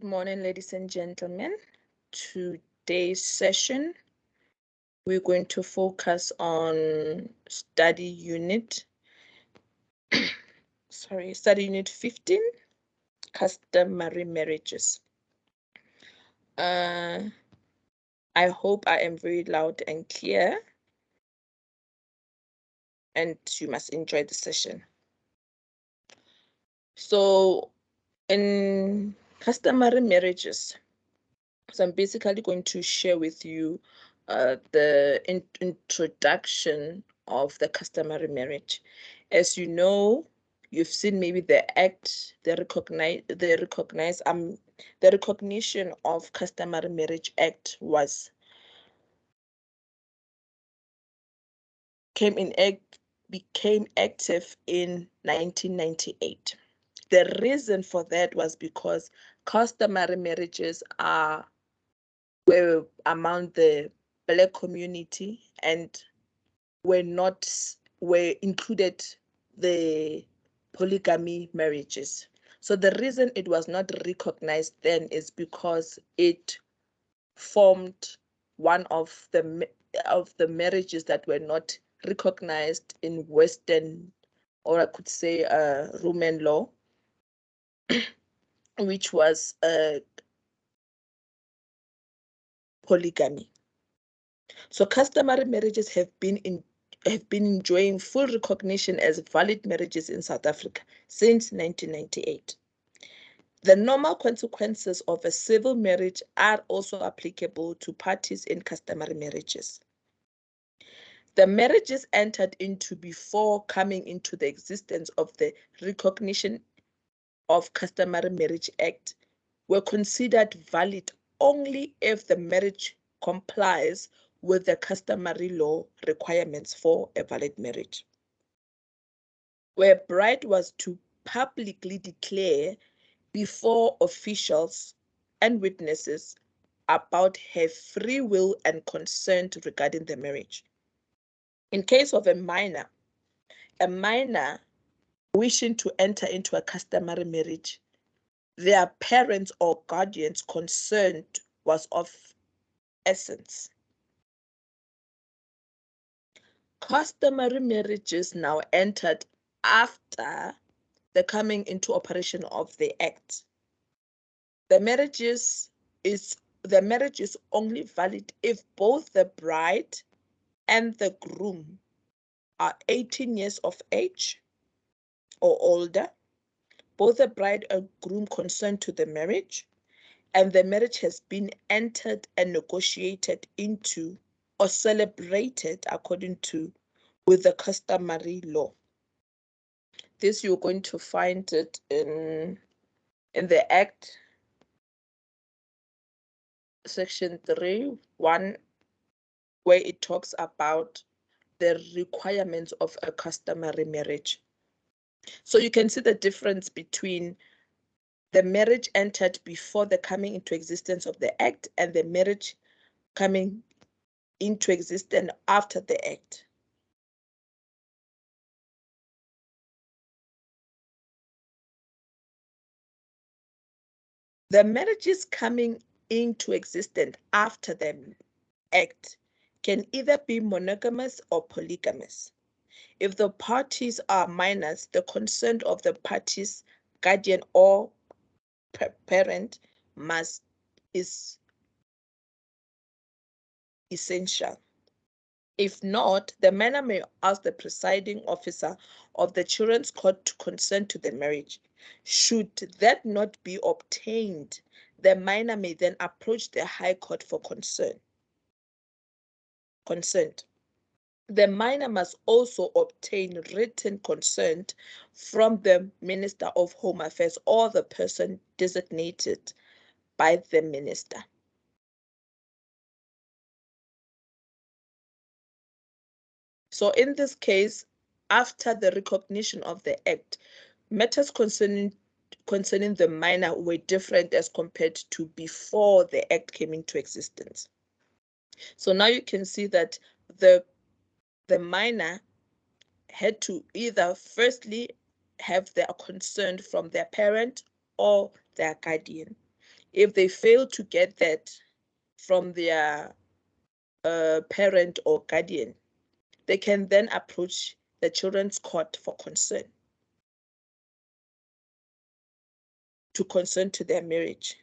morning, ladies and gentlemen. Today's session, we're going to focus on study unit 15, customary marriages. I hope I am very loud and clear, and you must enjoy the session. So, in customary marriages, so I'm basically going to share with you the introduction of the customary marriage. As you know, you've seen maybe the act, the recognition of customary marriage act became active in 1998. The reason for that was because customary marriages were among the Black community and were included the polygamy marriages. So the reason it was not recognized then is because it formed one of the marriages that were not recognized in Western, or I could say Roman law, which was polygamy. So customary marriages have been enjoying full recognition as valid marriages in South Africa since 1998. The normal consequences of a civil marriage are also applicable to parties in customary marriages. The marriages entered into before coming into the existence of the Recognition of Customary Marriage Act were considered valid only if the marriage complies with the customary law requirements for a valid marriage. Where a bride was to publicly declare before officials and witnesses about her free will and consent regarding the marriage. In case of a minor wishing to enter into a customary marriage, their parents or guardians' consent was of essence. Customary marriages now entered after the coming into operation of the Act. The marriage is only valid if both the bride and the groom are 18 years of age or older. Both the bride and groom consent to the marriage, and the marriage has been entered and negotiated into or celebrated according to with the customary law. This you're going to find it in the Act, Section 3(1), where it talks about the requirements of a customary marriage. So you can see the difference between the marriage entered before the coming into existence of the Act and the marriage coming into existence after the Act. The marriages coming into existence after the Act can either be monogamous or polygamous. If the parties are minors, the consent of the parties' guardian or parent is essential. If not, the minor may ask the presiding officer of the children's court to consent to the marriage. Should that not be obtained, the minor may then approach the High Court for consent. The minor must also obtain written consent from the Minister of Home Affairs or the person designated by the minister. So in this case, after the recognition of the Act, matters concerning the minor were different as compared to before the Act came into existence. So now you can see that the minor had to either firstly have their consent from their parent or their guardian. If they fail to get that from their parent or guardian, they can then approach the children's court for concern, to consent to their marriage.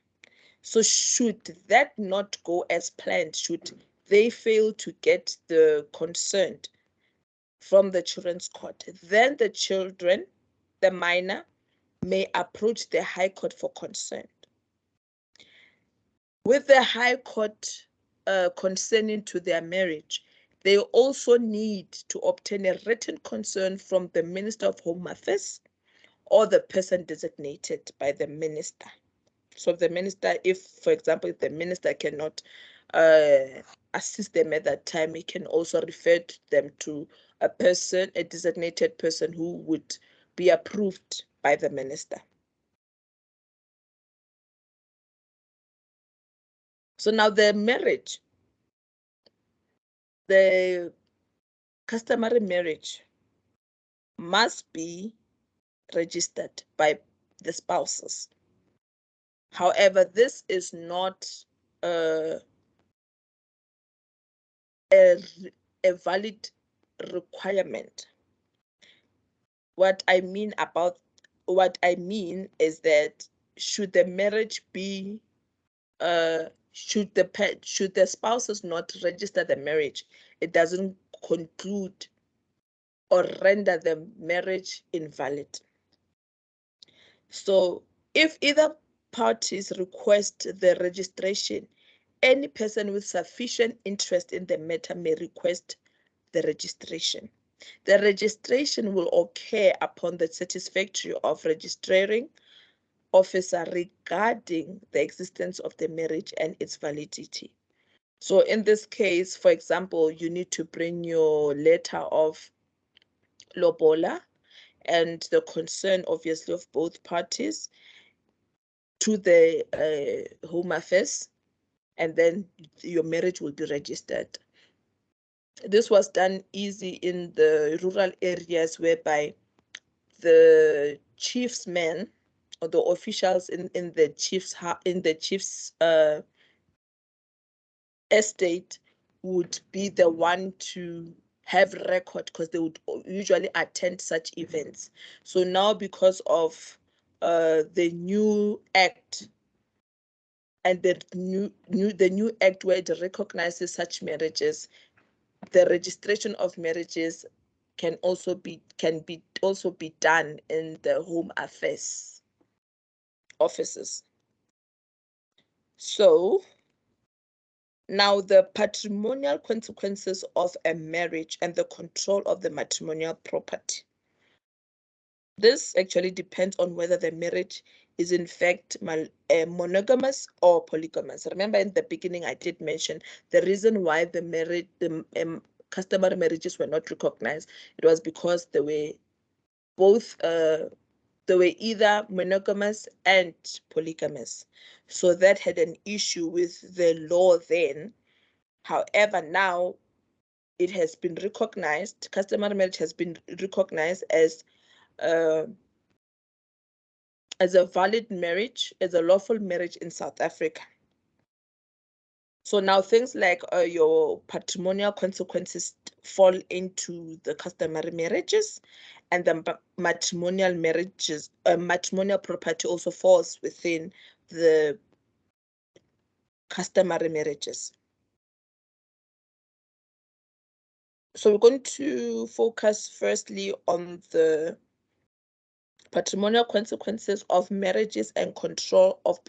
So should that not go as planned, should they fail to get the consent from the children's court, then the children, the minor, may approach the High Court for consent. With the High Court consenting to their marriage, they also need to obtain a written consent from the Minister of Home Affairs or the person designated by the minister. So the minister, if, for example, if the minister cannot assist them at that time, he can also refer them to a person, a designated person who would be approved by the minister. So now the marriage, the customary marriage must be registered by the spouses. However, this is not a valid requirement. What I mean is that should the marriage be should the spouses not register the marriage, it doesn't conclude or render the marriage invalid. So if either parties request the registration, any person with sufficient interest in the matter may request the registration. The registration will occur upon the satisfactory of registering officer regarding the existence of the marriage and its validity. So in this case, for example, you need to bring your letter of lobola and the concern, obviously, of both parties to the Home Affairs, and then your marriage will be registered. This was done easy in the rural areas, whereby the chief's men or the officials in the chief's estate would be the one to have record, because they would usually attend such events. So now, because of the new act and the new act where it recognizes such marriages, the registration of marriages can also be done in the Home Affairs offices. So now the patrimonial consequences of a marriage and the control of the matrimonial property. This actually depends on whether the marriage is in fact monogamous or polygamous. Remember, in the beginning I did mention the reason why the customary marriages were not recognized. It was because they were both they were either monogamous and polygamous. So that had an issue with the law then. However, now it has been recognized, customary marriage has been recognized as a valid marriage, as a lawful marriage in South Africa. So now things like your patrimonial consequences fall into the customary marriages, and the matrimonial property also falls within the customary marriages. So we're going to focus firstly on the patrimonial consequences of marriages and control of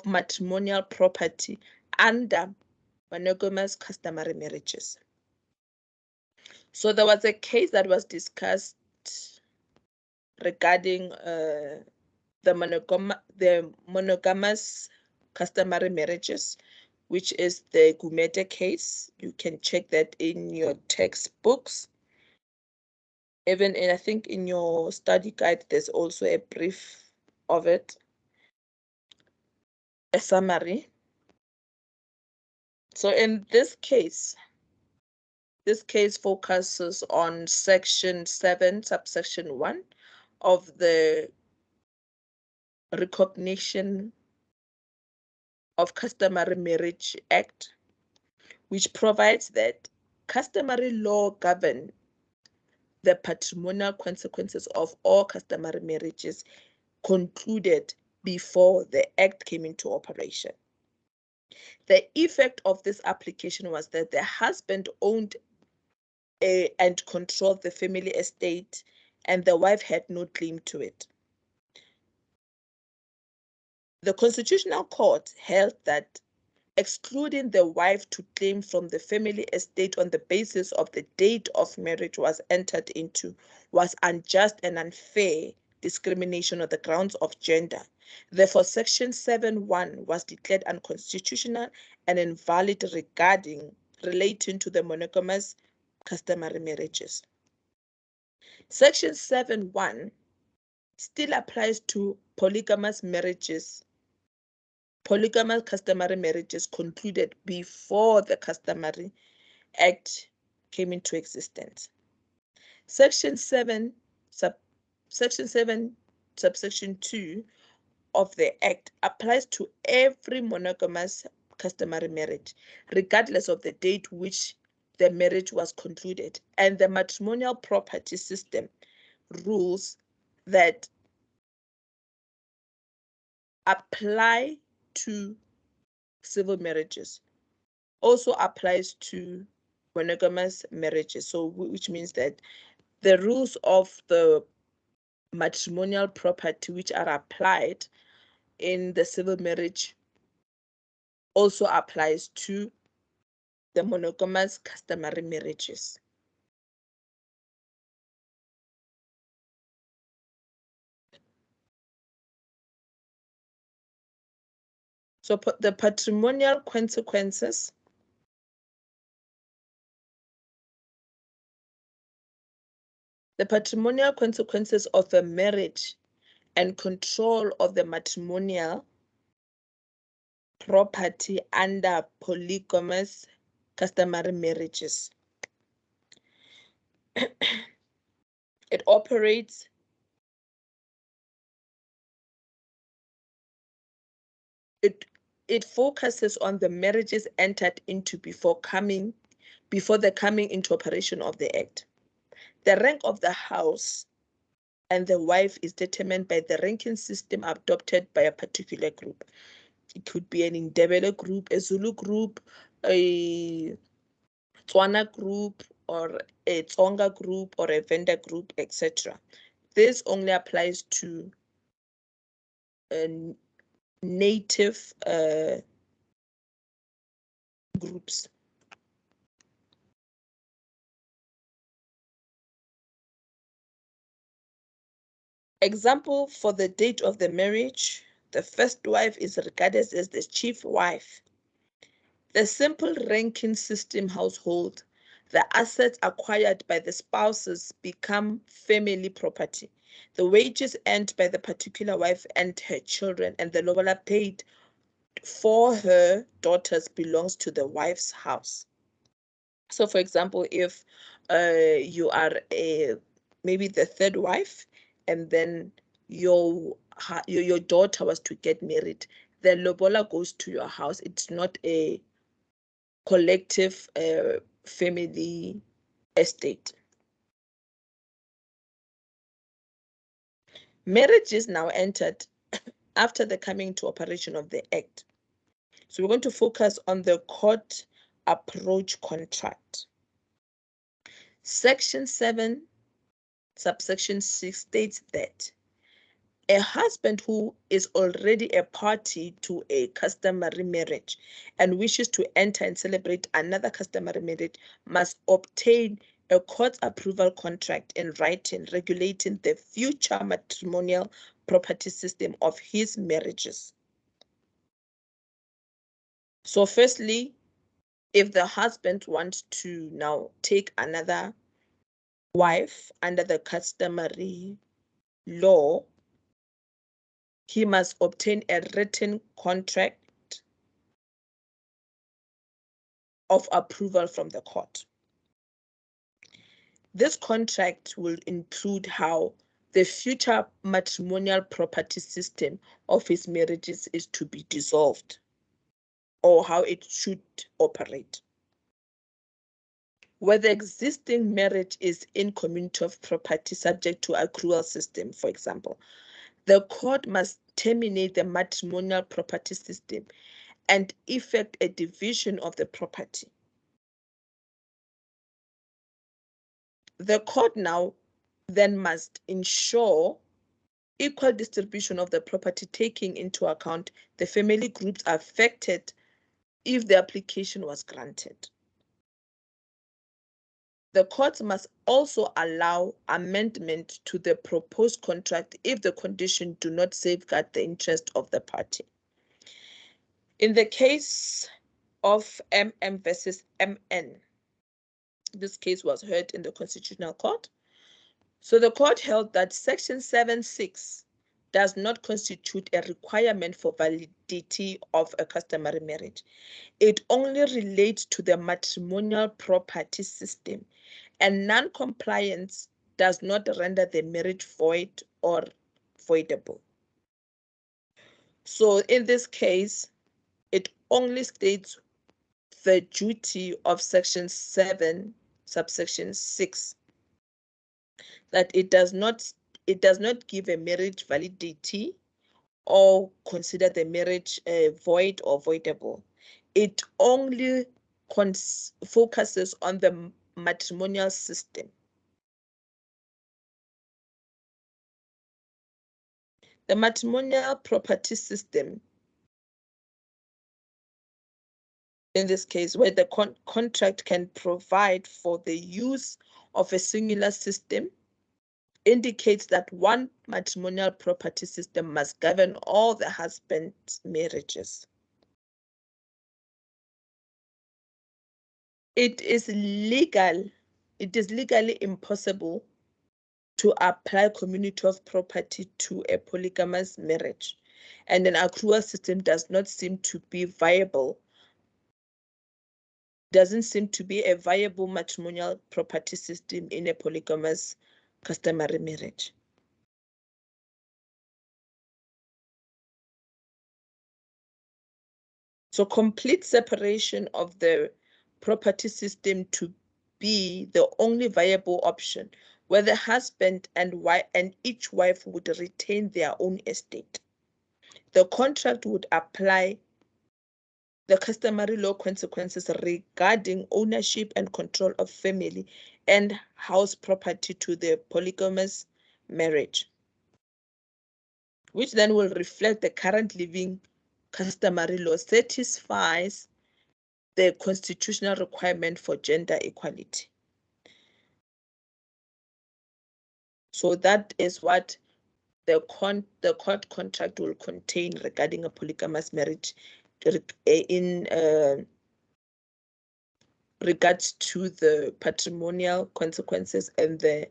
matrimonial property under monogamous customary marriages. So there was a case that was discussed regarding the monogamous customary marriages, which is the Gumede case. You can check that in your textbooks. Even I think in your study guide, there's also a brief of it, a summary. So in this case focuses on section 7, subsection 1 of the Recognition of Customary Marriage Act, which provides that customary law govern the patrimonial consequences of all customary marriages concluded before the Act came into operation. The effect of this application was that the husband owned and controlled the family estate, and the wife had no claim to it. The Constitutional Court held that excluding the wife to claim from the family estate on the basis of the date of marriage was entered into was unjust and unfair discrimination on the grounds of gender. Therefore, Section 7.1 was declared unconstitutional and invalid relating to the monogamous customary marriages. Section 7.1 still applies to polygamous customary marriages concluded before the Customary Act came into existence. Section 7, subsection 2 of the Act applies to every monogamous customary marriage, regardless of the date which the marriage was concluded, and the matrimonial property system rules that apply to civil marriages also applies to monogamous marriages. So, which means that the rules of the matrimonial property which are applied in the civil marriage also applies to the monogamous customary marriages. So the patrimonial consequences of a marriage and control of the matrimonial property under polygamous customary marriages. It focuses on the marriages entered into before the coming into operation of the Act. The rank of the house and the wife is determined by the ranking system adopted by a particular group. It could be an Ndebele group, a Zulu group, a Tswana group, or a Tsonga group, or a Venda group, etc. This only applies to native groups. Example for the date of the marriage: the first wife is regarded as the chief wife. The simple ranking system household, the assets acquired by the spouses become family property. The wages earned by the particular wife and her children and the lobola paid for her daughters belongs to the wife's house. So, for example, if you are maybe the third wife, and then your daughter was to get married, the lobola goes to your house. It's not a collective family estate. Marriage is now entered after the coming into operation of the Act. So we're going to focus on the court approach contract. Section 7, subsection 6 states that a husband who is already a party to a customary marriage and wishes to enter and celebrate another customary marriage must obtain a court approval contract in writing regulating the future matrimonial property system of his marriages. So firstly, if the husband wants to now take another wife under the customary law, he must obtain a written contract of approval from the court. This contract will include how the future matrimonial property system of his marriages is to be dissolved, or how it should operate. Where the existing marriage is in community of property subject to accrual system, for example, the court must terminate the matrimonial property system and effect a division of the property. The court now then must ensure equal distribution of the property, taking into account the family groups affected if the application was granted. The court must also allow amendment to the proposed contract if the conditions do not safeguard the interest of the party. In the case of MM versus MN, this case was heard in the Constitutional Court. So the court held that Section 7.6 does not constitute a requirement for validity of a customary marriage. It only relates to the matrimonial property system, and non-compliance does not render the marriage void or voidable. So in this case, it only states the duty of Section 7, subsection 6, that it does not give a marriage validity or consider the marriage void or voidable. It only focuses on the matrimonial system. The matrimonial property system, in this case, where the contract can provide for the use of a singular system, indicates that one matrimonial property system must govern all the husband's marriages. It is legally impossible to apply community of property to a polygamous marriage, and an accrual system does not seem to be viable. Doesn't seem to be a viable matrimonial property system in a polygamous customary marriage. So complete separation of the property system to be the only viable option, where the husband and each wife would retain their own estate. The contract would apply the customary law consequences regarding ownership and control of family and house property to the polygamous marriage, which then will reflect the current living customary law satisfies the constitutional requirement for gender equality. So that is what the court contract will contain regarding a polygamous marriage in regards to the patrimonial consequences and the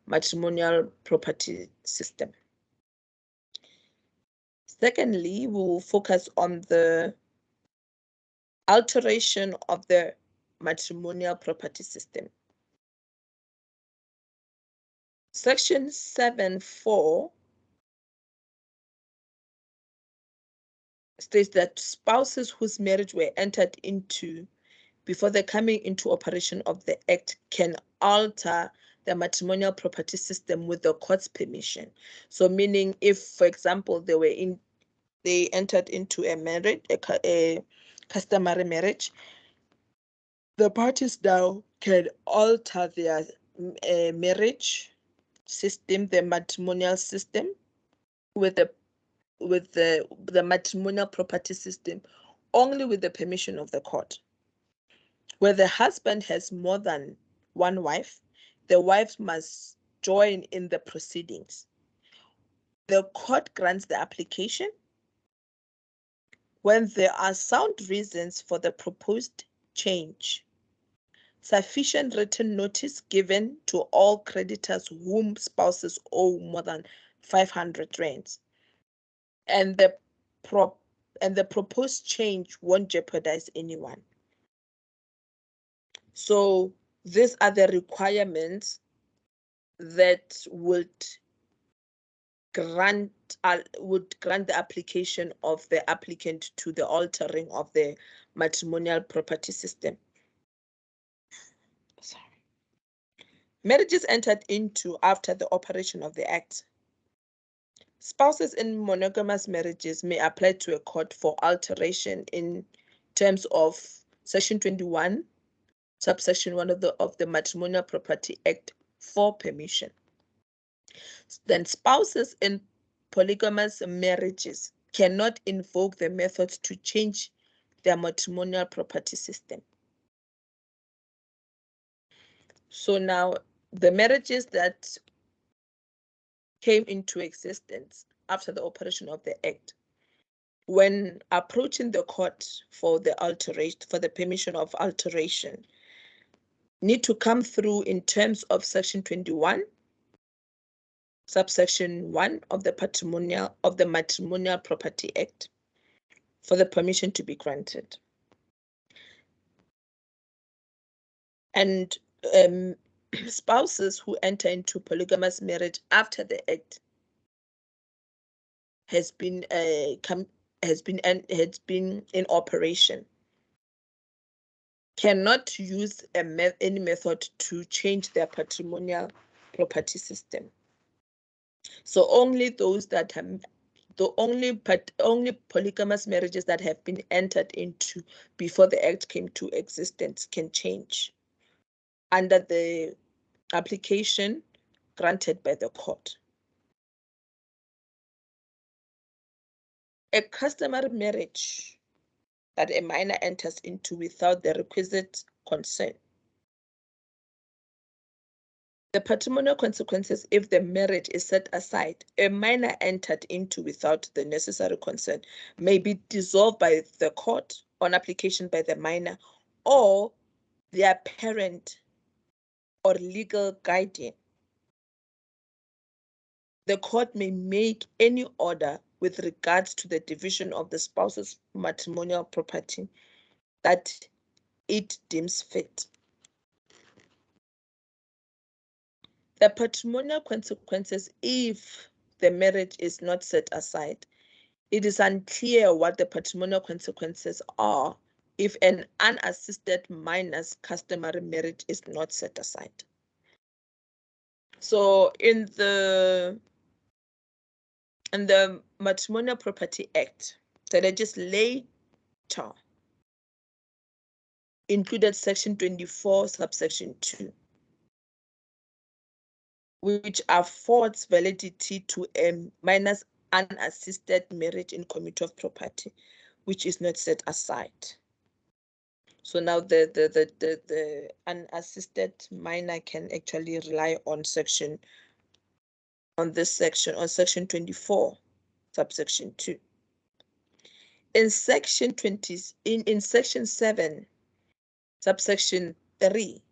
matrimonial property system. Secondly, we will focus on the alteration of the matrimonial property system. Section 7.4 states that spouses whose marriage were entered into before the coming into operation of the Act can alter the matrimonial property system with the court's permission. So meaning if, for example, they entered into a marriage, a customary marriage, the parties now can alter their marriage system, the matrimonial system, with the matrimonial property system only with the permission of the court. Where the husband has more than one wife, the wife must join in the proceedings. The court grants the application when there are sound reasons for the proposed change. Sufficient written notice given to all creditors whom spouses owe more than 500 rands. And the proposed change won't jeopardize anyone. So these are the requirements that would grant the application of the applicant to the altering of the matrimonial property system. Sorry. Marriages entered into after the operation of the Act. Spouses in monogamous marriages may apply to a court for alteration in terms of Section 21, subsection 1 of the Matrimonial Property Act for permission. Then spouses in polygamous marriages cannot invoke the method to change their matrimonial property system. So now the marriages that came into existence after the operation of the Act, when approaching the court for the alteration, for the permission of alteration, need to come through in terms of Section 21, subsection 1 of the Matrimonial Property Act for the permission to be granted. And spouses who enter into polygamous marriage after the Act has been in operation cannot use any method to change their patrimonial property system. So only those that have only polygamous marriages that have been entered into before the Act came to existence can change under the application granted by the court. A customary marriage that a minor enters into without the requisite consent. The patrimonial consequences if the marriage is set aside, a minor entered into without the necessary consent may be dissolved by the court on application by the minor or their parent or legal guardian. The court may make any order with regards to the division of the spouse's matrimonial property that it deems fit. The patrimonial consequences if the marriage is not set aside. It is unclear what the patrimonial consequences are if an unassisted minor's customary marriage is not set aside. So in the Matrimonial Property Act, the legislature included Section 24, subsection 2, which affords validity to a minor's unassisted marriage in community of property, which is not set aside. So now the unassisted minor can actually rely on Section 24, subsection 2. In Section 7, subsection 3,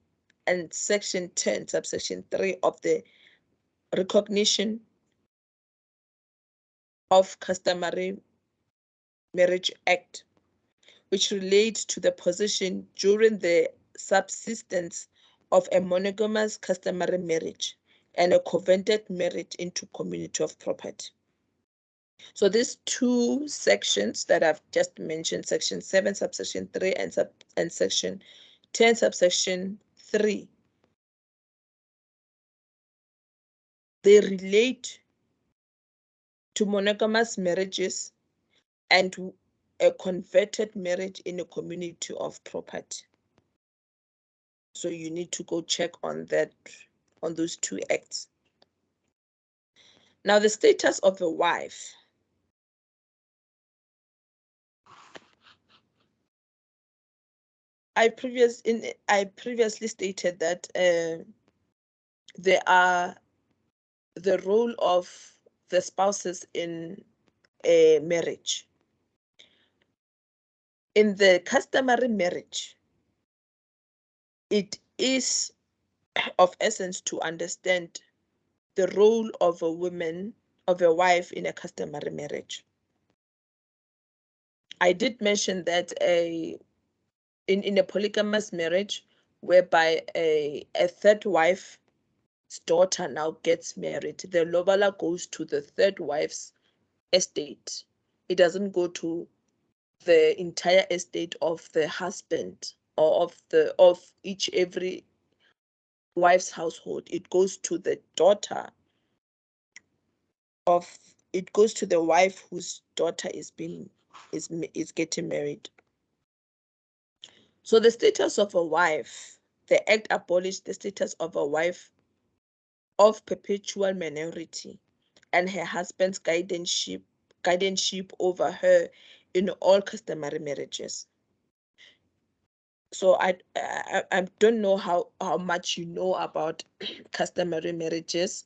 and Section 10, subsection 3 of the Recognition of Customary Marriage Act, which relates to the position during the subsistence of a monogamous customary marriage and a covenanted marriage into community of property. So these two sections that I've just mentioned, Section 7, subsection 3, and Section 10, subsection 3, they relate to monogamous marriages and a converted marriage in a community of property. So you need to go check on that, on those two acts. Now the status of a wife. I previously stated that there are the role of the spouses in a marriage. In the customary marriage, it is of essence to understand the role of a woman, of a wife in a customary marriage. I did mention that in a polygamous marriage, whereby a third wife daughter now gets married, the lobola goes to the third wife's estate. It doesn't go to the entire estate of the husband or of every wife's household. It goes to the daughter of it goes to the wife whose daughter is getting married. So the status of a wife, the act abolished the status of a wife of perpetual minority and her husband's guardianship over her in all customary marriages. So I don't know how much you know about customary marriages,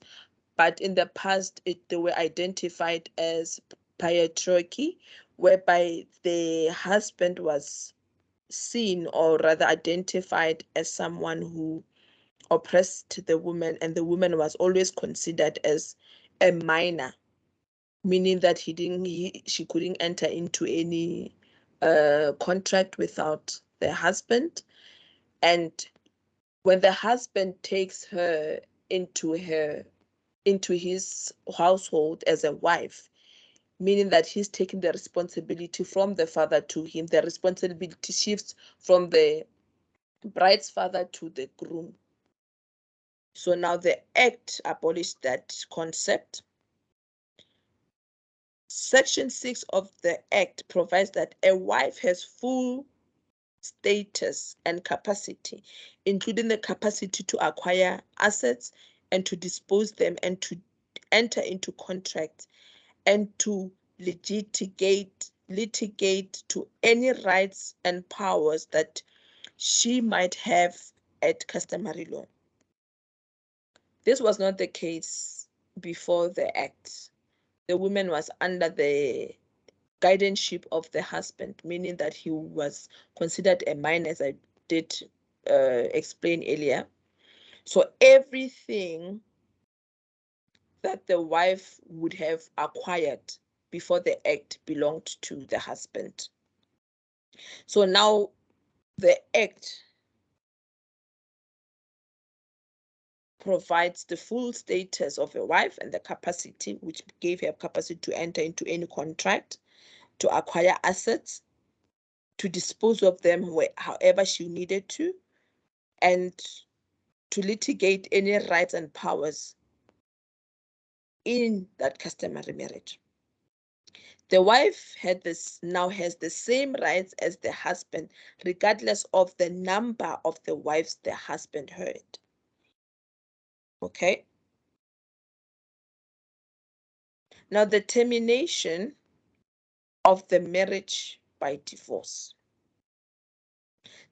but in the past they were identified as patriarchy, whereby the husband was seen or rather identified as someone who oppressed the woman, and the woman was always considered as a minor, meaning that she couldn't enter into any contract without the husband. And when the husband takes her into his household as a wife, meaning that he's taking the responsibility from the father to him, the responsibility shifts from the bride's father to the groom. So now the act abolished that concept. Section 6 of the act provides that a wife has full status and capacity, including the capacity to acquire assets and to dispose them and to enter into contracts and to litigate to any rights and powers that she might have at customary law. This was not the case before the act. The woman was under the guardianship of the husband, meaning that he was considered a minor, as I did explain earlier. So everything that the wife would have acquired before the act belonged to the husband. So now the act provides the full status of a wife and the capacity, which gave her capacity to enter into any contract, to acquire assets, to dispose of them however she needed to, and to litigate any rights and powers in that customary marriage. The wife now has the same rights as the husband, regardless of the number of the wives the husband had. Okay? Now, the termination of the marriage by divorce.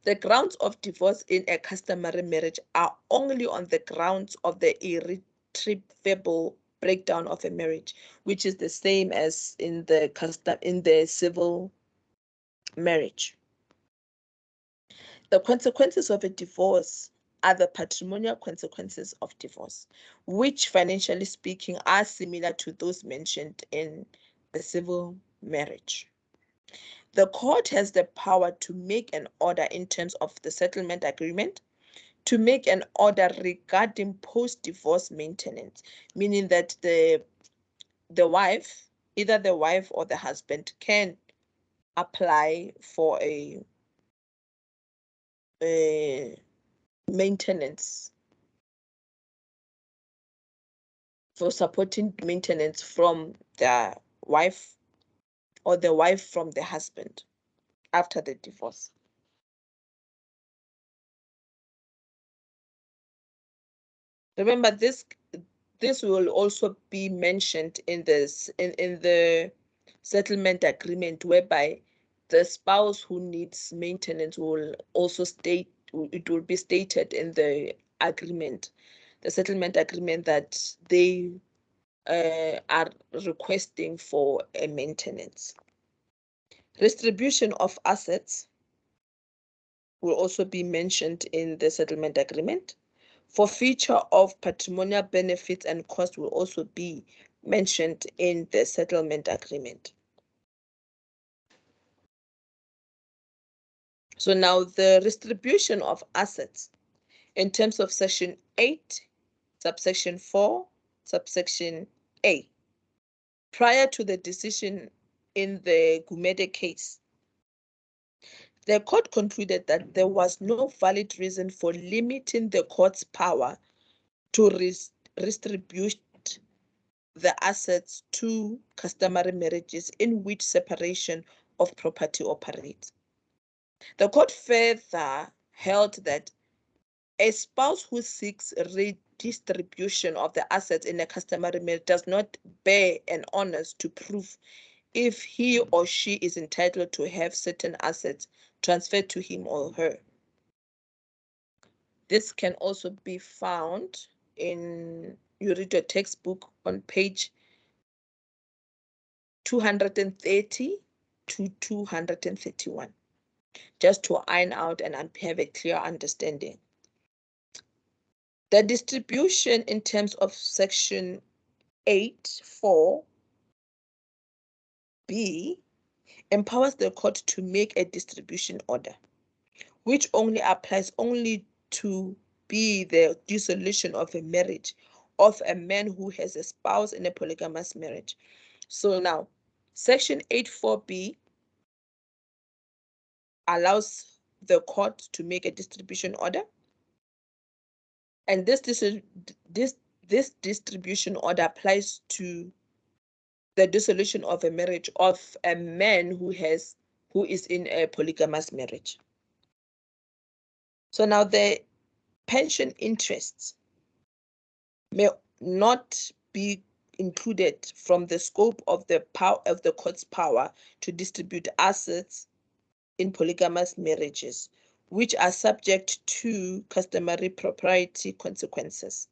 The grounds of divorce in a customary marriage are only on the grounds of the irretrievable breakdown of a marriage, which is the same as in the civil marriage. The consequences of a divorce are the patrimonial consequences of divorce, which financially speaking are similar to those mentioned in the civil marriage. The court has the power to make an order in terms of the settlement agreement, to make an order regarding post-divorce maintenance, meaning that the wife, either the wife or the husband, can apply for a maintenance, for supporting maintenance from the wife or the wife from the husband after the divorce. Remember, this will also be mentioned in the settlement agreement, whereby the spouse who needs maintenance will also it will be stated in the agreement, the settlement agreement, that they are requesting for a maintenance. Distribution of assets will also be mentioned in the settlement agreement. Forfeiture of patrimonial benefits and costs will also be mentioned in the settlement agreement. So now the distribution of assets in terms of section 8 subsection 4, subsection A. Prior to the decision in the Gumede case, the court concluded that there was no valid reason for limiting the court's power to redistribute the assets to customary marriages in which separation of property operates. The court further held that a spouse who seeks redistribution of the assets in a customary marriage does not bear an onus to prove if he or she is entitled to have certain assets transferred to him or her. This can also be found in, you read your textbook on page 230 to 231, just to iron out and have a clear understanding. The distribution in terms of section 8(4)(b) empowers the court to make a distribution order, which only applies to be the dissolution of a marriage of a man who has a spouse in a polygamous marriage. So now, section 8(4)(b) allows the court to make a distribution order, and this distribution order applies to the dissolution of a marriage of a man who is in a polygamous marriage. So now the pension interests may not be included from the scope of the court's power to distribute assets in polygamous marriages, which are subject to customary proprietary consequences.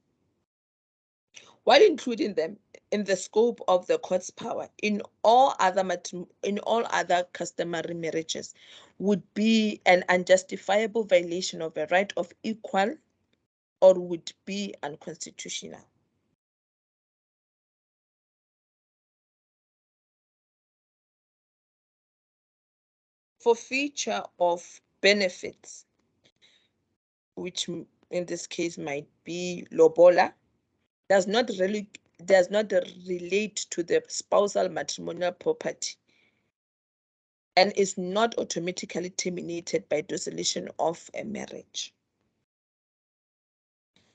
While including them in the scope of the court's power in all other customary marriages would be an unjustifiable violation of a right of equal or would be unconstitutional. Forfeiture of benefits, which in this case might be lobola, does not relate to the spousal matrimonial property and is not automatically terminated by dissolution of a marriage.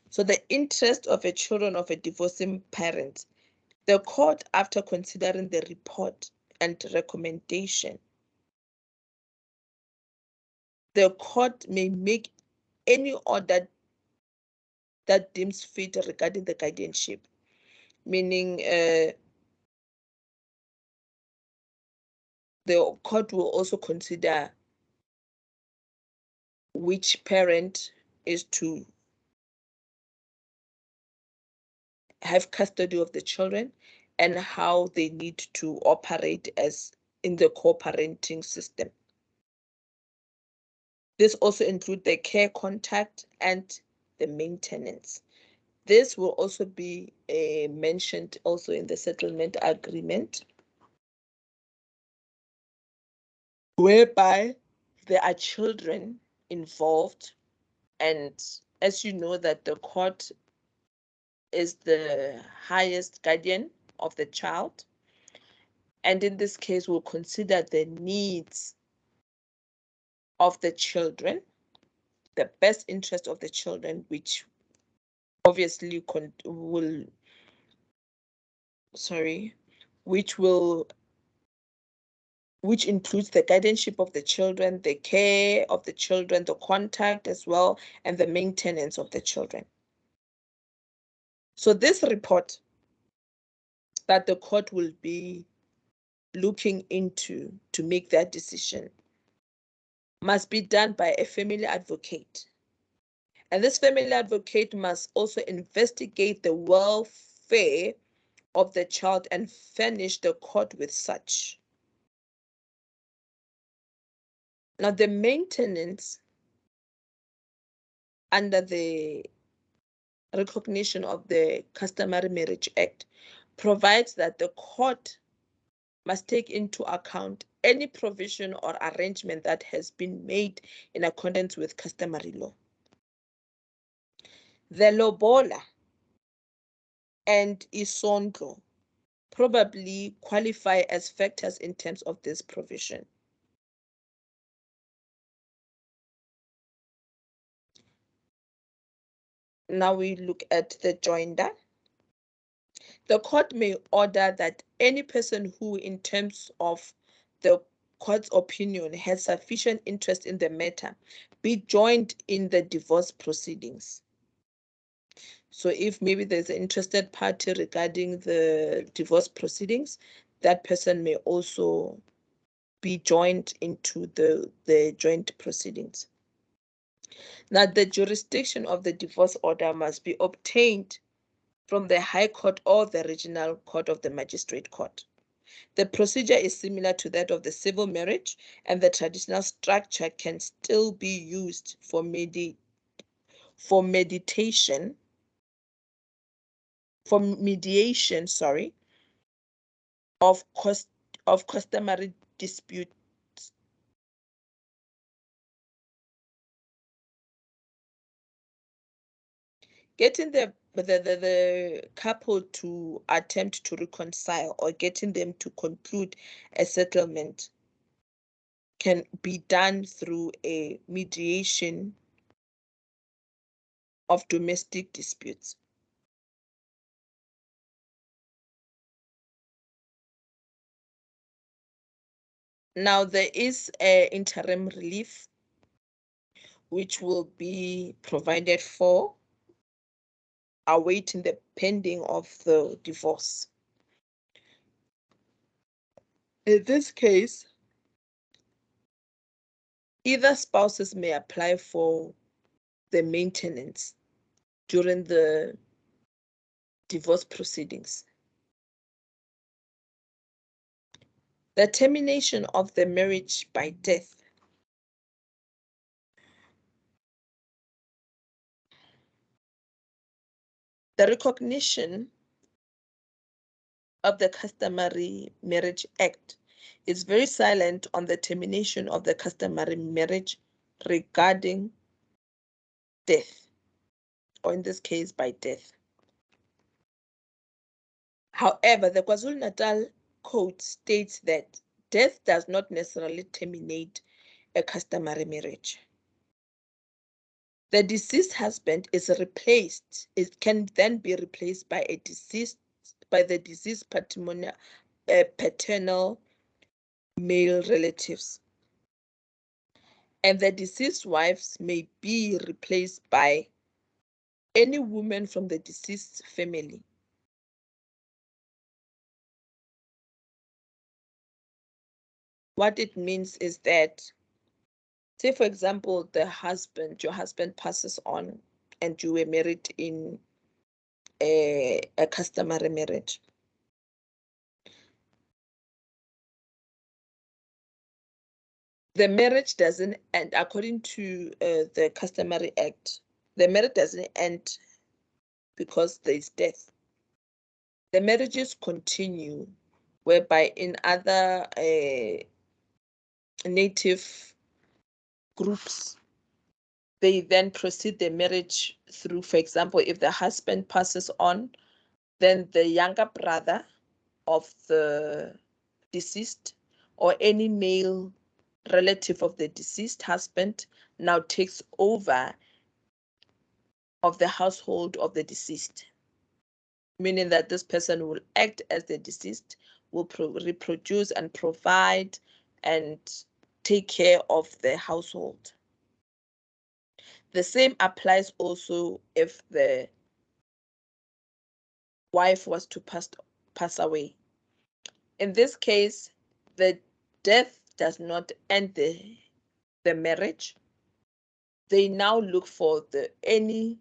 So the interest of the children of a divorcing parent, the court, after considering the report and recommendation, the court may make any order that deems fit regarding the guardianship, meaning the court will also consider which parent is to have custody of the children and how they need to operate as in the co-parenting system. This also includes the care contact and the maintenance. This will also be mentioned also in the settlement agreement, whereby there are children involved, and as you know that the court is the highest guardian of the child, and in this case we'll consider the needs of the children, the best interest of the children, which obviously which includes the guardianship of the children, the care of the children, the contact as well, and the maintenance of the children. So this report that the court will be looking into to make that decision must be done by a family advocate. And this family advocate must also investigate the welfare of the child and furnish the court with such. Now, the maintenance under the recognition of the Customary Marriage Act provides that the court must take into account any provision or arrangement that has been made in accordance with customary law. The lobola and isondlo probably qualify as factors in terms of this provision. Now we look at the joinder. The court may order that any person who, in terms of the court's opinion, has sufficient interest in the matter, be joined in the divorce proceedings. So if maybe there's an interested party regarding the divorce proceedings, that person may also be joined into the joint proceedings. Now, the jurisdiction of the divorce order must be obtained from the High Court or the Regional Court of the Magistrate Court. The procedure is similar to that of the civil marriage, and the traditional structure can still be used for mediation of customary disputes. Getting the couple to attempt to reconcile or getting them to conclude a settlement can be done through a mediation of domestic disputes. Now, there is an interim relief which will be provided for awaiting the pending of the divorce. In this case, either spouses may apply for the maintenance during the divorce proceedings. The termination of the marriage by death. The recognition of the Customary Marriage Act is very silent on the termination of the customary marriage regarding death, or in this case, by death. However, the KwaZulu-Natal Code states that death does not necessarily terminate a customary marriage. The deceased husband is replaced, it can then be replaced by the deceased paternal male relatives. And the deceased wives may be replaced by any woman from the deceased family. What it means is that, say for example, your husband passes on and you were married in a customary marriage. The marriage doesn't end, according to the Customary Act, the marriage doesn't end because there is death. The marriages continue, whereby in other native groups, they then proceed the marriage through, for example, if the husband passes on, then the younger brother of the deceased or any male relative of the deceased husband now takes over of the household of the deceased, meaning that this person will act as the deceased, will reproduce and provide and take care of the household. The same applies also if the wife was to pass away. In this case, the death does not end the marriage. They now look for any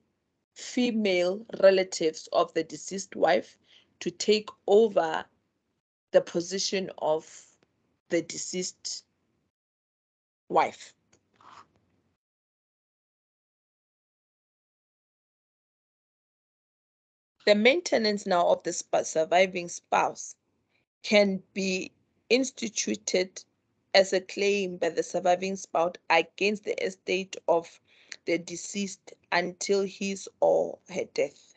female relatives of the deceased wife to take over the position of the deceased wife. The maintenance now of the surviving spouse can be instituted as a claim by the surviving spouse against the estate of the deceased until his or her death.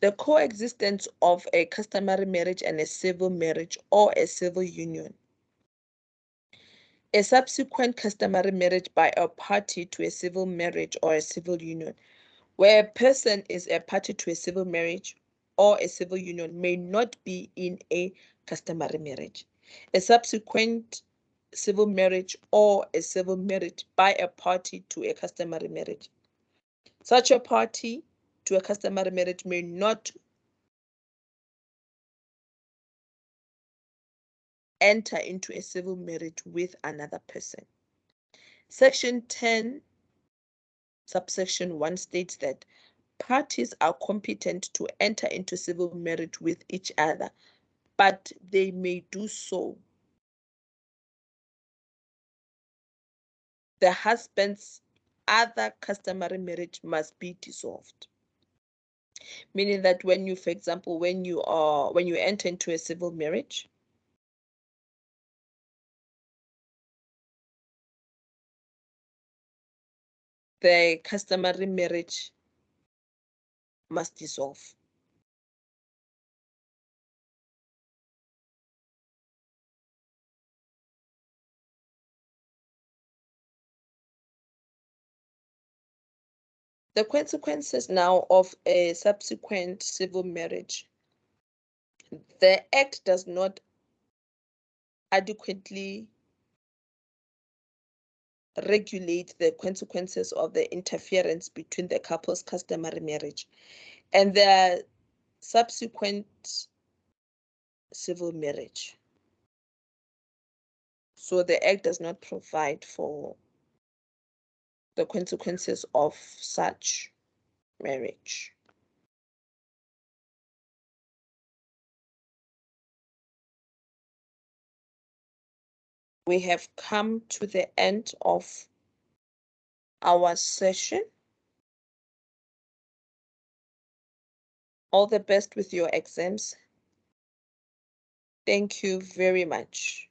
The coexistence of a customary marriage and a civil marriage or a civil union. A subsequent customary marriage by a party to a civil marriage or a civil union, where a person is a party to a civil marriage or a civil union, may not be in a customary marriage. A subsequent civil marriage or a civil marriage by a party to a customary marriage. Such a party to a customary marriage may not enter into a civil marriage with another person. Section 10, subsection 1 states that parties are competent to enter into civil marriage with each other, but they may do so. The husband's other customary marriage must be dissolved. Meaning that when you, for example, when you enter into a civil marriage, the customary marriage must dissolve. The consequences now of a subsequent civil marriage. The Act does not adequately regulate the consequences of the interference between the couple's customary marriage and their subsequent civil marriage. So the Act does not provide for the consequences of such marriage. We have come to the end of our session. All the best with your exams. Thank you very much.